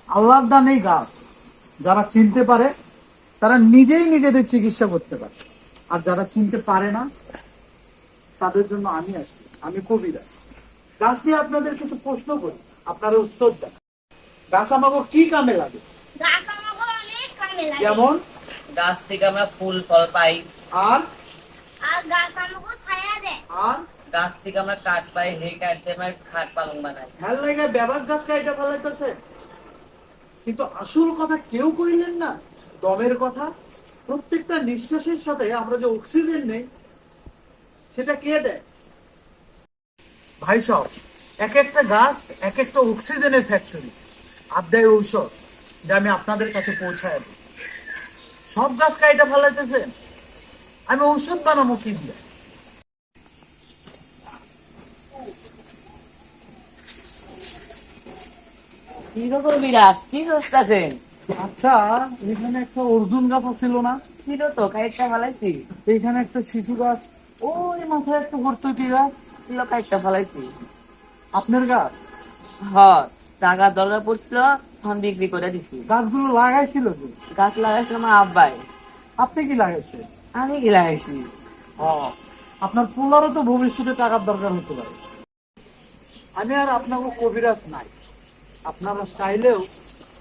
আল্লাহর দান এই গাছ। যারা চিনতে পারে তারা নিজেই নিজেদের চিকিৎসা করতে পারে, আর যারা চিনতে পারে না তাদের জন্য আমি আছি। আমি কবিরা। গাছ নিয়ে আপনাদের কিছু প্রশ্ন করি, আপনারা উত্তর দেন। গাছ আমাকে কি কামে লাগে? গাছ আমাকে অনেক কামে লাগে। যেমন গাছ থেকে আমরা ফুল ফল পাই। আর আর গাছ আমাকে ছায়া দেয়। আর গাছ থেকে আমরা কাঠ পাই, সেই কাঠ দিয়ে আমরা খাট পালং বানাই। হ্যাঁ লাগে ব্যাবাক গাছ কাইটা ফেলাইতেছে, কিন্তু আসল কথা কেউ কইলেন না। দমের কথা। প্রত্যেকটা নিঃশ্বাসের সাথে আমরা যে অক্সিজেন নেই সেটা কে দেয়? ভাই সব, এক একটা গাছ এক একটা অক্সিজেনের ফ্যাক্টরি, আর দেয় ঔষধ যা আমি আপনাদের কাছে পৌঁছায় দিই। সব গাছ কাইটা ফেলাইতেছে, আমি ঔষধ বানাবো কি দিয়ে? কি রকম বিরাজ, কি করতেছেন? আচ্ছা, এখানে একটা অর্জুন গাছ ছিল না? ছিল তো, কাইটটা ফেলাইছি। এখানে একটা শিশু গাছ, ওই মাথায় একটা ভর্তুকি গাছ। ছিল, কাইটটা ফেলাইছি। আপনার গাছ? হ, টাকা দরকার পড়ছিল, তখন বিক্রি করে দিছি। গাছগুলো লাগাইছিল কি? গাছ লাগাইছিল আমার আব্বাই। আপনি কি লাগাইছেন? আমি কি লাগাইছি? আপনার পোলারও তো ভবিষ্যতে টাকার দরকার হতে পারে। আমি আর আপনাকে কবিরাজ নাই, আপনারা চাইলেও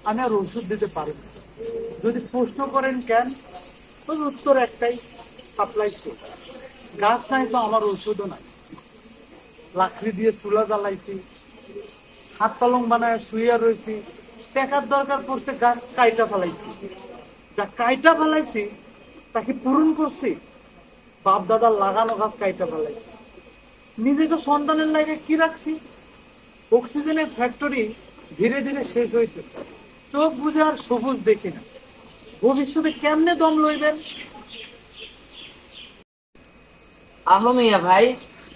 আমি আর ওষুধ দিতে পারি না। যদি প্রশ্ন করেন কেন, তো উত্তর একটাই, সাপ্লাই শেষ। গাছ নাই তো আমার ওষুধও নাই। লাকড়ি দিয়ে চুলা জ্বালাইছি, হাত পালং বানায় শুইয়া রয়েছি, টাকার দরকার পড়ছে, গাছ কাইটা ফেলাইছি। যা কাইটা ফেলাইছি তাকে পূরণ করছি। বাপ দাদার লাগানো গাছ কাইটা ফেলাইছি। নিজেকে সন্তানের লাগে কি রাখছি? অক্সিজেনের ফ্যাক্টরি ধীরে ধীরে শেষ হইতেছে। চোখ বুঝে আর সবুজ দেখি না। ভবিষ্যতে কেমনে দম লইবেন? আহো মিয়া ভাই,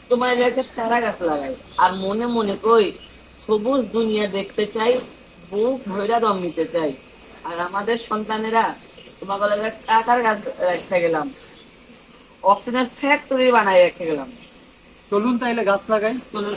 তোমার একটা চারা গাছ লাগাই, আর মনে মনে কই সবুজ দুনিয়া দেখতে চাই, বুক ভৈরা দম নিতে চাই। আর আমাদের সন্তানেরা তোমাকে লাগে টাকার গাছ রেখে গেলাম, অক্সিজেন ফ্যাক্টরি বানাই রেখে গেলাম। চলুন তাইলে গাছ লাগাই। চলুন।